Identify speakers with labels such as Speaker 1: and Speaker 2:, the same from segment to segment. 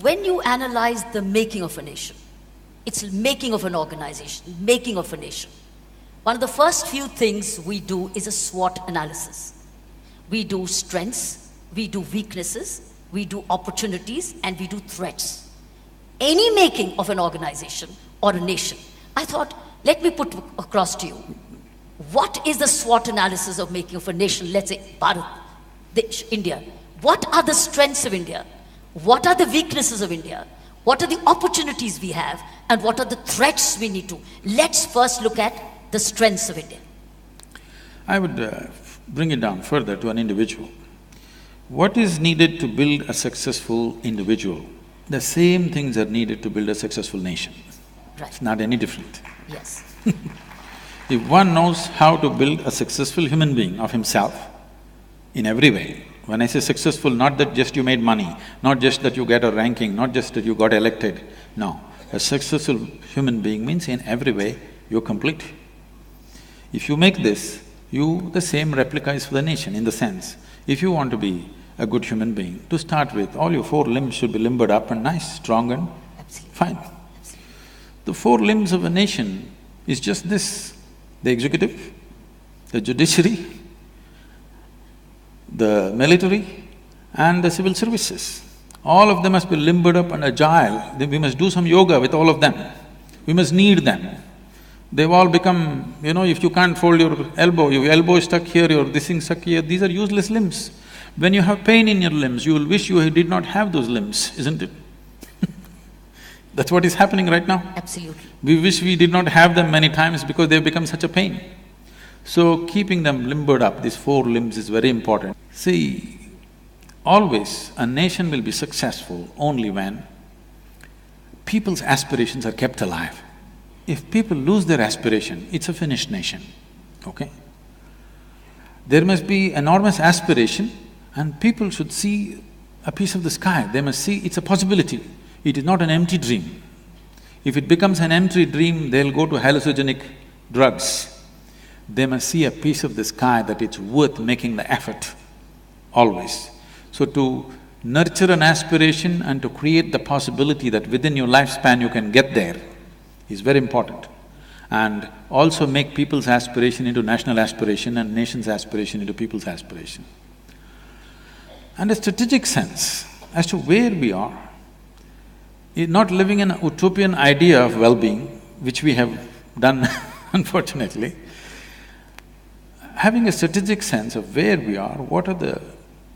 Speaker 1: when you analyze the making of a nation, it's making of an organization, making of a nation. One of the first few things we do is a SWOT analysis. We do strengths, we do weaknesses, we do opportunities, and we do threats. Any making of an organization or a nation, I thought, let me put across to you, what is the SWOT analysis of making of a nation, let's say Bharat, India? What are the strengths of India? What are the weaknesses of India? What are the opportunities we have? And what are the threats we need to? Let's first look at the strengths of India.
Speaker 2: I would bring it down further to an individual. What is needed to build a successful individual? The same things are needed to build a successful nation.
Speaker 1: Right.
Speaker 2: It's not any different.
Speaker 1: Yes.
Speaker 2: If one knows how to build a successful human being of himself in every way, when I say successful, not that just you made money, not just that you get a ranking, not just that you got elected, no. A successful human being means in every way you're complete. If you make this, the same replica is for the nation in the sense, if you want to be a good human being, to start with, all your four limbs should be limbered up and nice, strong and fine. The four limbs of a nation is just this: the executive, the judiciary, the military and the civil services. All of them must be limbered up and agile. We must do some yoga with all of them. We must knead them. They've all become, if you can't fold your elbow is stuck here, your this thing stuck here, these are useless limbs. When you have pain in your limbs, you will wish you did not have those limbs, isn't it? That's what is happening right now.
Speaker 1: Absolutely.
Speaker 2: We wish we did not have them many times because they've become such a pain. So keeping them limbered up, these four limbs is very important. See, always a nation will be successful only when people's aspirations are kept alive. If people lose their aspiration, it's a finished nation, okay? There must be enormous aspiration and people should see a piece of the sky, they must see it's a possibility. It is not an empty dream. If it becomes an empty dream, they'll go to hallucinogenic drugs. They must see a piece of the sky that it's worth making the effort, always. So to nurture an aspiration and to create the possibility that within your lifespan you can get there is very important. And also make people's aspiration into national aspiration and nation's aspiration into people's aspiration. And a strategic sense as to where we are, not living an utopian idea of well-being, which we have done unfortunately, having a strategic sense of where we are, what are the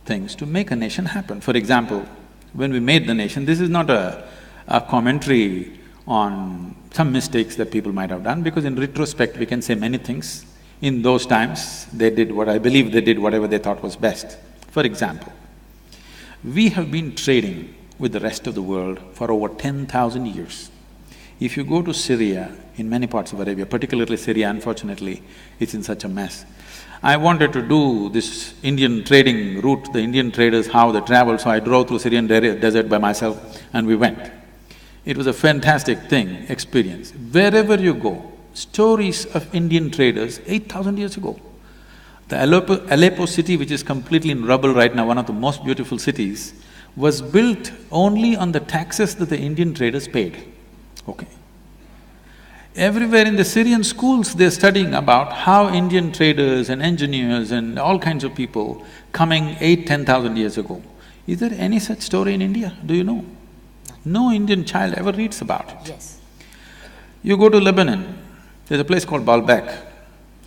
Speaker 2: things to make a nation happen. For example, when we made the nation, this is not a commentary on some mistakes that people might have done, because in retrospect we can say many things. In those times, they did what I believe they did whatever they thought was best. For example, we have been trading with the rest of the world for over 10,000 years. If you go to Syria, in many parts of Arabia, particularly Syria, unfortunately, it's in such a mess. I wanted to do this Indian trading route, the Indian traders, how they travel, so I drove through Syrian desert by myself and we went. It was a fantastic thing, experience. Wherever you go, stories of Indian traders 8,000 years ago. The Aleppo city, which is completely in rubble right now, one of the most beautiful cities, was built only on the taxes that the Indian traders paid, okay? Everywhere in the Syrian schools, they're studying about how Indian traders and engineers and all kinds of people coming 8–10,000 years ago. Is there any such story in India? Do you know? No Indian child ever reads about it.
Speaker 1: Yes.
Speaker 2: You go to Lebanon, there's a place called Baalbek,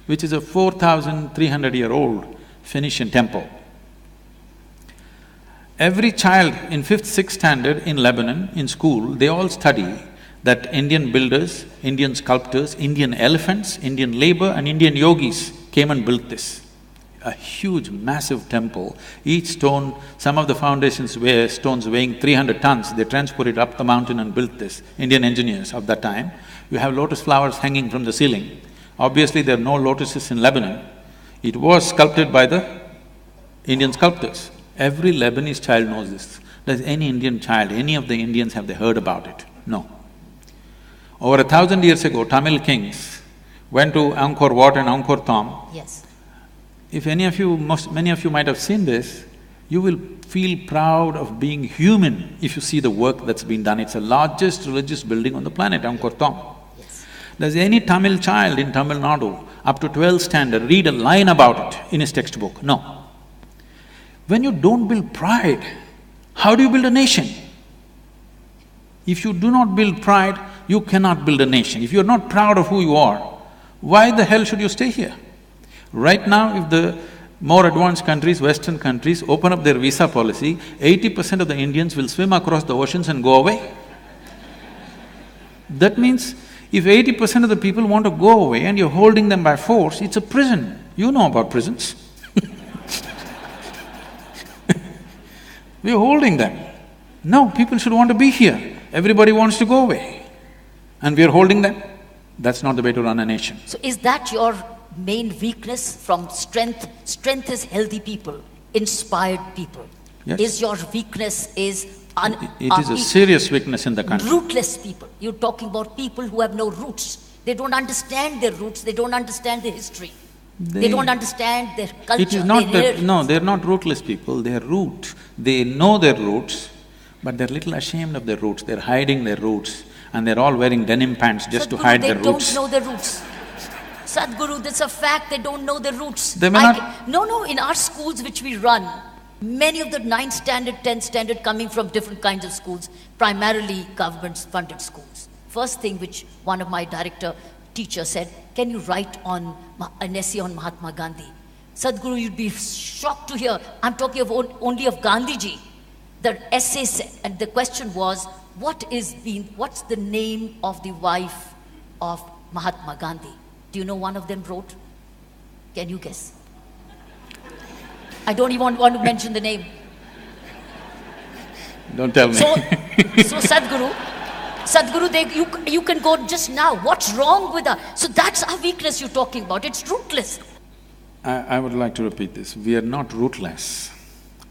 Speaker 2: which is a 4,300-year-old Phoenician temple. Every child in 5th, 6th standard in Lebanon, in school, they all study that Indian builders, Indian sculptors, Indian elephants, Indian labor and Indian yogis came and built this. A huge, massive temple. Each stone, some of the foundations were stones weighing 300 tons, they transported up the mountain and built this, Indian engineers of that time. You have lotus flowers hanging from the ceiling. Obviously, there are no lotuses in Lebanon. It was sculpted by the Indian sculptors. Every Lebanese child knows this. Does any Indian child, any of the Indians, have they heard about it? No. Over 1,000 years ago, Tamil kings went to Angkor Wat and Angkor Thom.
Speaker 1: Yes.
Speaker 2: If many of you might have seen this, You will feel proud of being human if you see the work that's been done. It's the largest religious building on the planet, Angkor Thom. Does any Tamil child in Tamil Nadu up to 12th standard read a line about it in his textbook? No. When you don't build pride, how do you build a nation? If you do not build pride, you cannot build a nation. If you're not proud of who you are, why the hell should you stay here? Right now, if the more advanced countries, Western countries, open up their visa policy, 80% of the Indians will swim across the oceans and go away. That means, if 80% of the people want to go away and you're holding them by force, it's a prison. You know about prisons. We're holding them. No, people should want to be here. Everybody wants to go away. And we're holding them. That's not the way to run a nation.
Speaker 1: So is that your main weakness from strength? Strength is healthy people, inspired people.
Speaker 2: Yes.
Speaker 1: Is your weakness is…
Speaker 2: It is a serious weakness in the country.
Speaker 1: Rootless people. You're talking about people who have no roots. They don't understand their roots, they don't understand their history. They don't understand their culture.
Speaker 2: It is not that… No, they're not rootless people, they're root. They know their roots, but they're little ashamed of their roots, they're hiding their roots, and they're all wearing denim pants just to hide their roots.
Speaker 1: They don't know their roots. Sadhguru, that's a fact, they don't know their roots.
Speaker 2: They may not…
Speaker 1: No, in our schools which we run, many of the 9th standard, 10th standard coming from different kinds of schools, primarily government-funded schools. First thing which one of my teacher said, can you write on an essay on Mahatma Gandhi? Sadhguru, you'd be shocked to hear, I'm talking of only of Gandhiji. The essay said, and the question was, what's the name of the wife of Mahatma Gandhi? Do you know one of them wrote? Can you guess? I don't even want to mention the name.
Speaker 2: Don't tell me.
Speaker 1: So Sadhguru, you can go just now. What's wrong with her? So that's our weakness you're talking about. It's rootless.
Speaker 2: I would like to repeat this. We are not rootless,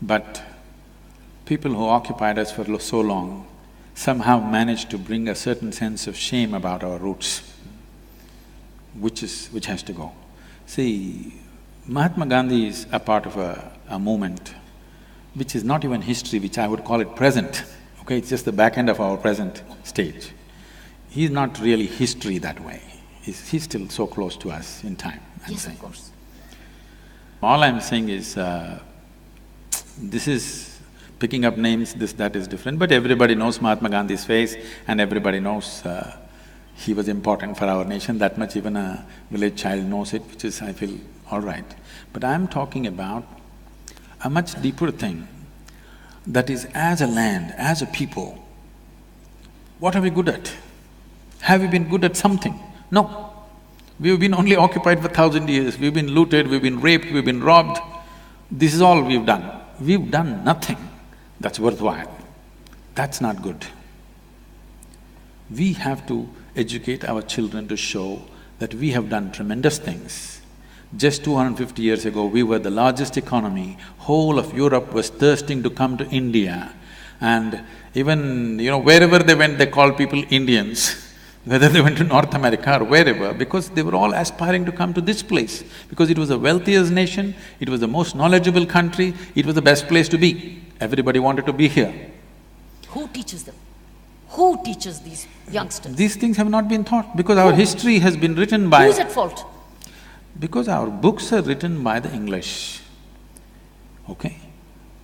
Speaker 2: but people who occupied us for so long somehow managed to bring a certain sense of shame about our roots, which has to go. See, Mahatma Gandhi is a part of a movement which is not even history, which I would call it present, okay? It's just the back end of our present stage. He's not really history that way. He's still so close to us in time, I'm saying.
Speaker 1: Of course.
Speaker 2: All I'm saying is, this is picking up names, this, that is different, but everybody knows Mahatma Gandhi's face and everybody knows he was important for our nation, that much even a village child knows it, which is, I feel, all right. But I'm talking about a much deeper thing, that is, as a land, as a people, what are we good at? Have we been good at something? No. We've been only occupied for 1,000 years, we've been looted, we've been raped, we've been robbed. This is all we've done. We've done nothing that's worthwhile. That's not good. We have to educate our children to show that we have done tremendous things. Just 250 years ago, we were the largest economy. Whole of Europe was thirsting to come to India. And even, wherever they went, they called people Indians, whether they went to North America or wherever, because they were all aspiring to come to this place. Because it was the wealthiest nation, it was the most knowledgeable country, it was the best place to be. Everybody wanted to be here.
Speaker 1: Who teaches them? Who teaches these youngsters?
Speaker 2: These things have not been taught, because our history has been written by…
Speaker 1: Who's at fault?
Speaker 2: Because our books are written by the English, okay?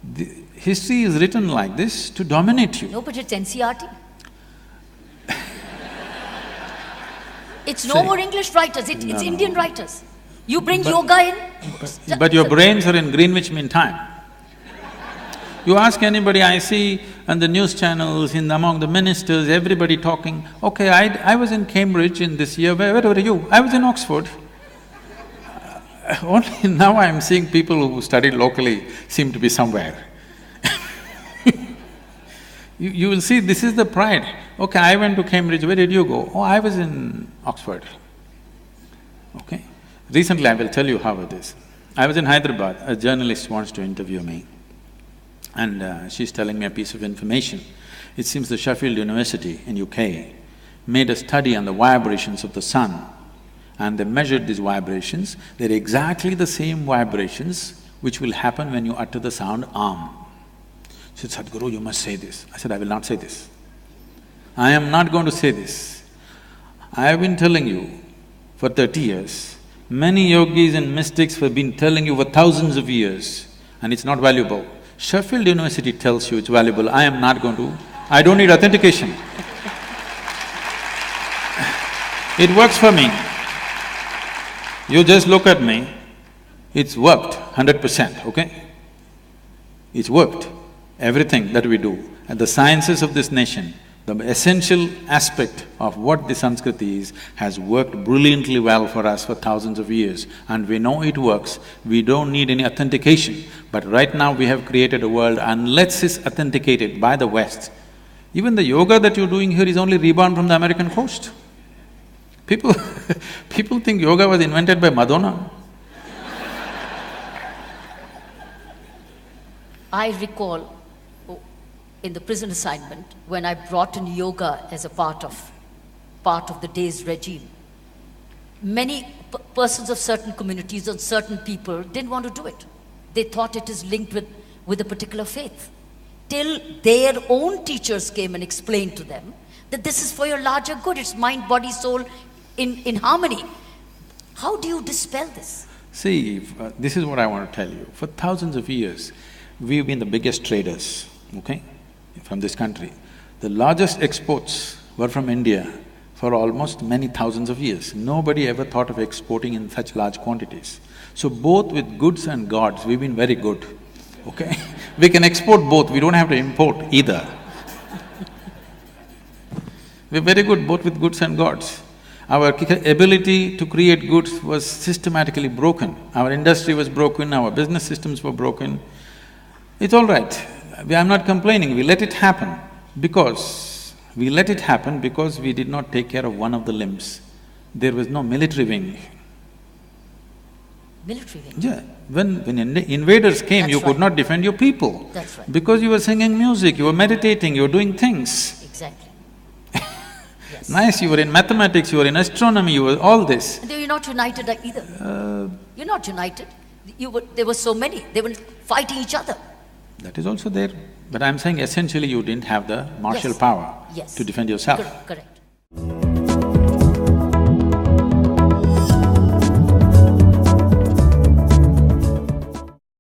Speaker 2: The history is written like this to dominate you.
Speaker 1: No, but it's NCERT. It's no more English writers, it's Indian writers. You bring yoga in…
Speaker 2: But your brains are in Greenwich Mean Time. You ask anybody I see on the news channels, among the ministers, everybody talking, okay, I was in Cambridge in this year, where were you? I was in Oxford. Only now I'm seeing people who studied locally seem to be somewhere. You will see, this is the pride. Okay, I went to Cambridge, where did you go? Oh, I was in Oxford. Okay? Recently, I will tell you how it is. I was in Hyderabad, a journalist wants to interview me, and she's telling me a piece of information. It seems the Sheffield University in UK made a study on the vibrations of the sun, and they measured these vibrations. They're exactly the same vibrations which will happen when you utter the sound Am. He said, Sadhguru, you must say this. I said, I will not say this. I am not going to say this. I have been telling you for 30 years. Many yogis and mystics have been telling you for thousands of years, and it's not valuable. Sheffield University tells you it's valuable, I am not going to… I don't need authentication. It works for me. You just look at me, it's worked 100%, okay? It's worked, everything that we do. And the sciences of this nation, the essential aspect of what the Sanskriti is, has worked brilliantly well for us for thousands of years, and we know it works. We don't need any authentication. But right now we have created a world, unless it's authenticated by the West. Even the yoga that you're doing here is only reborn from the American coast. People people think yoga was invented by Madonna.
Speaker 1: I recall in the prison assignment when I brought in yoga as a part of the day's regime. Many persons of certain communities or certain people didn't want to do it. They thought it is linked with a particular faith. Till their own teachers came and explained to them that this is for your larger good, it's mind, body, soul in harmony. How do you dispel this?
Speaker 2: See, this is what I want to tell you. For thousands of years, we've been the biggest traders, okay, from this country. The largest exports were from India for almost many thousands of years. Nobody ever thought of exporting in such large quantities. So both with goods and gods, we've been very good, okay? We can export both, we don't have to import either. We're very good both with goods and gods. Our ability to create goods was systematically broken. Our industry was broken, our business systems were broken. It's all right. I'm not complaining, we let it happen because… we let it happen because we did not take care of one of the limbs. There was no military wing.
Speaker 1: Military wing?
Speaker 2: Yeah. When invaders came,
Speaker 1: That's
Speaker 2: you
Speaker 1: right.
Speaker 2: could not defend your people.
Speaker 1: That's right.
Speaker 2: Because you were singing music, you were meditating, you were doing things.
Speaker 1: Exactly. Yes.
Speaker 2: Nice, you were in mathematics, you were in astronomy, you were all this.
Speaker 1: And you're not united either. You're not united. There were so many, they were fighting each other.
Speaker 2: That is also there. But I'm saying essentially you didn't have the martial
Speaker 1: Yes.
Speaker 2: power
Speaker 1: Yes.
Speaker 2: to defend yourself.
Speaker 1: Correct.